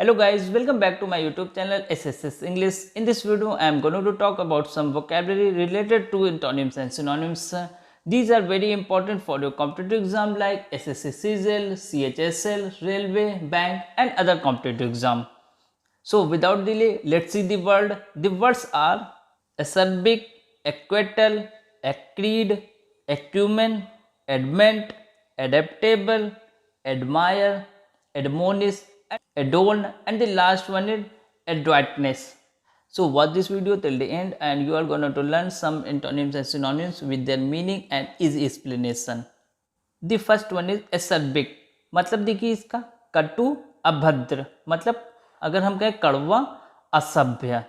Hello guys, welcome back to my YouTube channel SSS English. In this video, I am going to talk about some vocabulary related to antonyms and synonyms. These are very important for your competitive exam like SSC CGL, CHSL, Railway, Bank and other competitive exam. So without delay, let's see the word. The words are acerbic, equatal, accrete, acumen, adment, adaptable, admire, admonish, adorn, and the last one is adroitness. So watch this video till the end and you are going to learn some antonyms and synonyms with their meaning and easy explanation. The first one is acerbic, मतलब देखिए इसका कटु अभद्र, मतलब अगर हम कहें कड़वा असभ्य.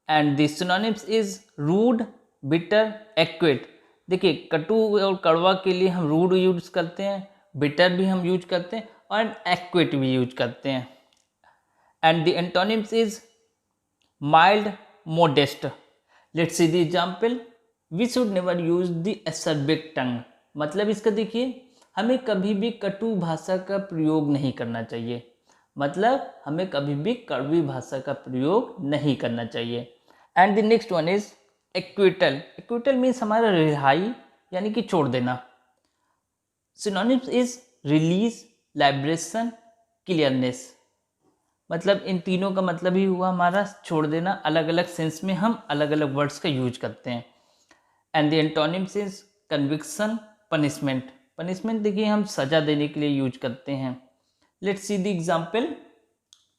And the synonyms is rude bitter acute. देखिए कटु और कड़वा के लिए हम रूड यूज करते हैं, बिटर भी हम यूज करते हैं और एक्वेट भी यूज करते हैं. And the antonyms is mild modest. Let's see the example. We should never use the acerbic tongue, मतलब इसका देखिए हमें कभी भी कटु भाषा का प्रयोग नहीं करना चाहिए, मतलब हमें कभी भी कड़वी भाषा का प्रयोग नहीं करना चाहिए. And the next one is acquittal. Acquittal means हमारा रिहाई यानी कि छोड़ देना. सिनोनिम्स इज रिलीज, लाइब्रेशन, क्लियरनेस, मतलब इन तीनों का मतलब ही हुआ हमारा छोड़ देना. अलग अलग सेंस में हम अलग अलग वर्ड्स का यूज करते हैं. And the antonyms is conviction, punishment. Punishment देखिए हम सजा देने के लिए यूज करते हैं. Let's see the example.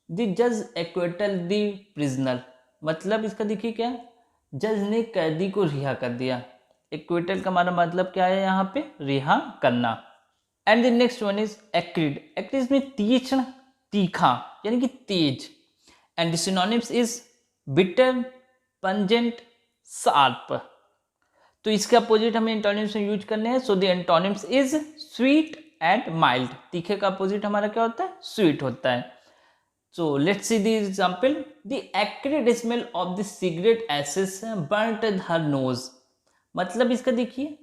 The जज एक्वेटल द प्रिजनर, मतलब इसका देखिए क्या, जज ने कैदी को रिहा कर दिया. एक्वेटल का हमारा मतलब क्या है यहाँ पे, रिहा करना. And the next one is acrid. Acrid में तीक्ष्ण, तीखा यानी कि तेज. And the synonyms is bitter, pungent, sharp. तो इसके अपोजिट हमें एंटोनिम्स में यूज करने हैं. So the antonyms is sweet and mild. तीखे का अपोजिट हमारा क्या होता है, स्वीट होता है. So let's see the example. The acrid smell of the cigarette ashes बर्nt her nose, मतलब इसका देखिए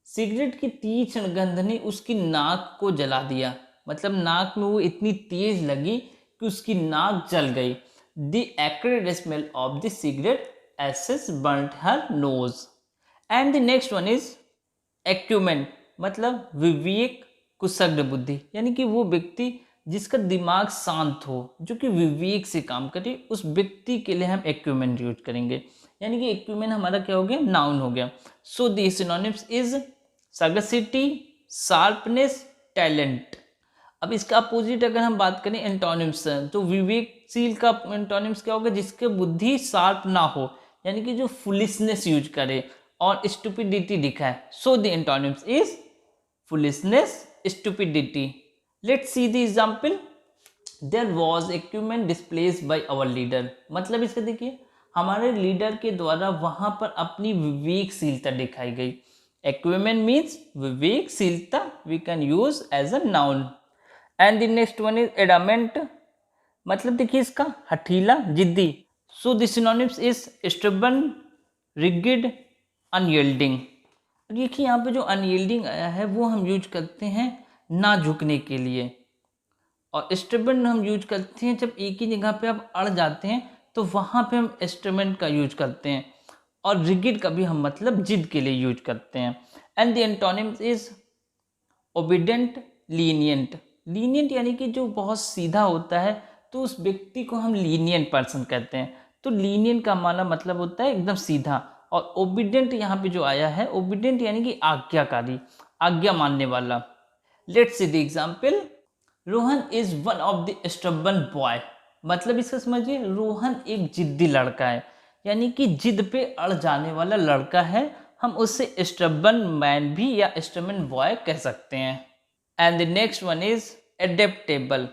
सिगरेट की तीक्ष्ण गंध ने उसकी नाक को जला दिया, मतलब नाक में वो इतनी तेज लगी कि उसकी नाक जल गई. The acrid smell of the cigarette ashes बर्nt her nose. And the next one is acumen, मतलब विवेक, कुशल बुद्धि, यानी कि वो व्यक्ति जिसका दिमाग शांत हो, जो कि विवेक से काम करे, उस व्यक्ति के लिए हम एक्यूमेन यूज करेंगे. यानी कि एक्यूमेन हमारा क्या हो गया, नाउन हो गया. So the synonyms is sagacity, sharpness, talent. अब इसका अपोजिट अगर हम बात करें एंटोनिम्स, तो विवेकशील का एंटोनिम्स क्या होगा, जिसके बुद्धि शार्प ना हो, यानी कि जो फुलिशनेस यूज करे और स्टूपिडिटी दिखा है. So the antonyms is foolishness, stupidity. Let's see the example. There was acumen displaced by our leader, मतलब इसका देखिए हमारे लीडर के द्वारा वहां पर अपनी विवेकशीलता दिखाई गई. एक्यूमेन मीन्स विवेकशीलता, we can use as a noun. And the next one is adamant, मतलब देखिए इसका हठीला, जिद्दी. So the synonyms is stubborn, rigid, unyielding. देखिए यहाँ पे जो अनयील्डिंग आया है वो हम यूज करते हैं ना झुकने के लिए, और स्टबर्न हम यूज करते हैं जब एक ही जगह पे आप अड़ जाते हैं तो वहाँ पे हम स्टबर्न का यूज करते हैं. और रिगिड का भी हम मतलब जिद के लिए यूज करते हैं. And the antonyms is obedient, lenient. Lenient यानी कि जो बहुत सीधा होता है, तो उस व्यक्ति को हम लीनियंट पर्सन कहते हैं. तो लीनियंट का हमारा मतलब होता है एकदम सीधा. और ओबीडेंट यहाँ पे जो आया है, ओबीडेंट यानी कि आज्ञाकारी, आज्ञा मानने वाला. Let's see the example. Rohan is one of the stubborn boy, मतलब इसका समझिए रोहन एक जिद्दी लड़का है, यानी कि जिद पे अड़ जाने वाला लड़का है. हम उससे स्टबर्न मैन भी या स्टबर्न बॉय कह सकते हैं. And the next one is adaptable,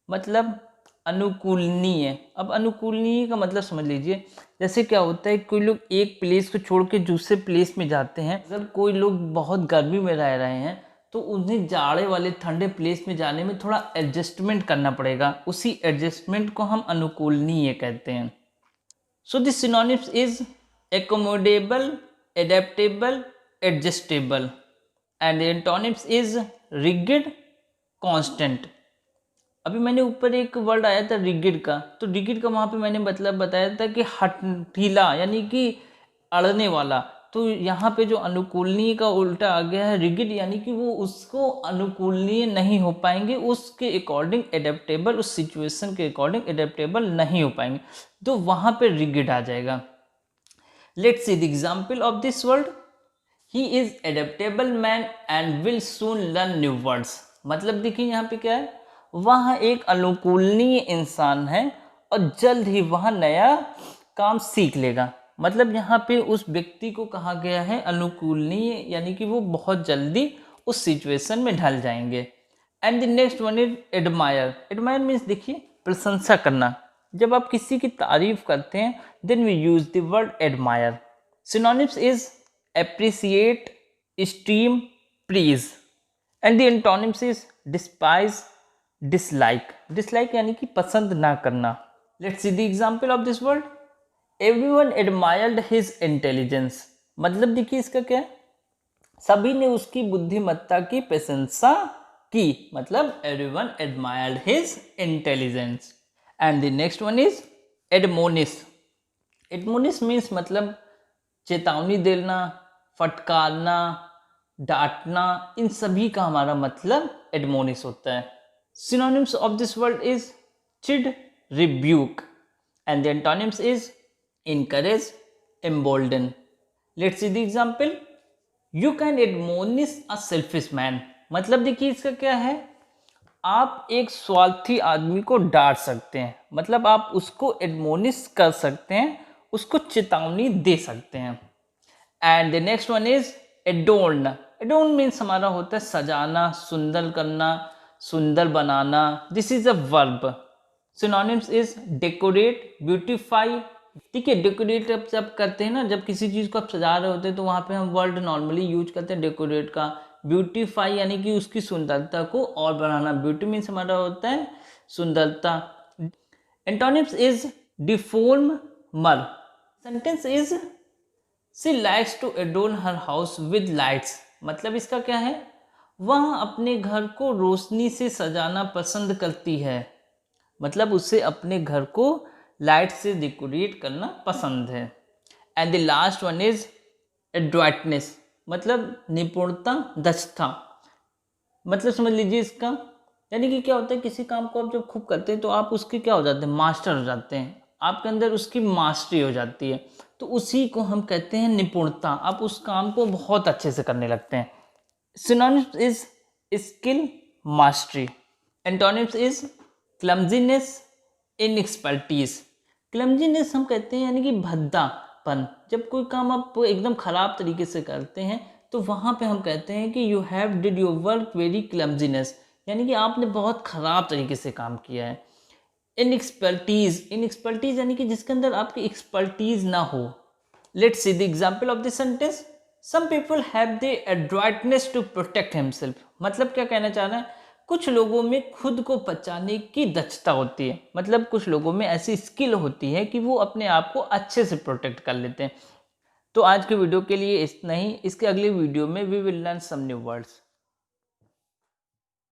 मतलब अनुकूलनीय. अब अनुकूलनीय का मतलब समझ लीजिए, जैसे क्या होता है कोई लोग एक प्लेस को छोड़ के दूसरे प्लेस में जाते हैं. अगर कोई लोग बहुत गर्मी में रह रहे हैं तो उन्हें जाड़े वाले ठंडे प्लेस में जाने में थोड़ा एडजस्टमेंट करना पड़ेगा, उसी एडजस्टमेंट को हम अनुकूलनीय कहते हैं. So this synonyms is accommodable, adaptable, adjustable. And antonyms is rigid, constant. अभी मैंने ऊपर एक वर्ड आया था रिगिड का, तो रिगिड का वहाँ पे मैंने मतलब बताया था कि हठीला यानी कि अड़ने वाला। तो यहाँ पे जो अनुकूलनीय का उल्टा आ गया है रिगिड, यानी कि वो उसको अनुकूलनीय नहीं हो पाएंगे, उसके अकॉर्डिंग एडेप्टेबल, उस सिचुएशन के अकॉर्डिंग एडेप्टेबल नहीं हो पाएंगे, तो वहाँ पे रिगिड आ जाएगा। Let's see the example of this word. He is adaptable man and will soon learn new words. मतलब देखिए यहाँ पे क्या है, वह एक अनुकूलनीय इंसान है और जल्द ही वह नया काम सीख लेगा। मतलब यहाँ पे उस व्यक्ति को कहा गया है अनुकूलनीय, यानी कि वो बहुत जल्दी उस सिचुएशन में ढल जाएंगे। And the next one is admire. Admire means देखिए प्रशंसा करना। जब आप किसी की तारीफ करते हैं then we use the word admire. Synonyms is appreciate, esteem, praise, and the antonyms is despise, dislike. Dislike यानी कि पसंद ना करना। Let's see the example of this word. Everyone admired his intelligence. मतलब देखिए इसका क्या है, सभी ने उसकी बुद्धिमत्ता की प्रशंसा की। मतलब everyone admired his intelligence. And the next one is admonish. Admonish means मतलब चेतावनी देना, फटकारना, डांटना, इन सभी का हमारा मतलब एडमोनिश होता है। Synonyms of this word is chide, rebuke, and the antonyms is encourage, embolden. Let's see the example. You can admonish a selfish man. मतलब देखिए इसका क्या है, आप एक स्वार्थी आदमी को डांट सकते हैं, मतलब आप उसको एडमोनिश कर सकते हैं, उसको चेतावनी दे सकते हैं। And the next one is adorn. Adorn means हमारा होता है सजाना, सुंदर करना, सुंदर बनाना। This is a verb. Synonyms is decorate, beautify. ठीक है, डेकोरेट जब करते हैं ना, जब किसी चीज़ को आप सजा रहे होते हैं तो वहाँ पे हम वर्ड नॉर्मली यूज करते हैं डेकोरेट का। ब्यूटीफाई यानी कि उसकी सुंदरता को और बढ़ाना। ब्यूटी मीन्स हमारा होता है सुंदरता। Antonyms is deform, mar. Sentence is she likes to adorn her house with lights. मतलब इसका क्या है, वह अपने घर को रोशनी से सजाना पसंद करती है। मतलब उसे अपने घर को लाइट से डेकोरेट करना पसंद है। And the last one is adroitness. मतलब निपुणता, दक्षता। मतलब समझ लीजिए इसका, यानी कि क्या होता है, किसी काम को आप जब खूब करते हैं तो आप उसके क्या हो जाते हैं, मास्टर हो जाते हैं, आपके अंदर उसकी मास्टरी हो जाती है, तो उसी को हम कहते हैं निपुणता। आप उस काम को बहुत अच्छे से करने लगते हैं। Synonyms is skill, mastery. Antonyms is clumsiness, inexpertise. Clumsiness हम कहते हैं यानी कि भद्दापन। जब कोई काम आप एकदम खराब तरीके से करते हैं तो वहाँ पे हम कहते हैं कि you have did your work very clumsiness, यानी कि आपने बहुत खराब तरीके से काम किया है। इनएक्सपर्टीज, इनएक्सपर्टीज यानी कि जिसके अंदर आपकी एक्सपर्टीज ना हो। Let's see the example of this sentence. Some people have the adroitness to protect himself. मतलब क्या कहना चाह रहे हैं, कुछ लोगों में खुद को बचाने की दक्षता होती है। मतलब कुछ लोगों में ऐसी स्किल होती है कि वो अपने आप को अच्छे से प्रोटेक्ट कर लेते हैं। तो आज के वीडियो के लिए इतना ही। इसके अगले वीडियो में we will learn some new words.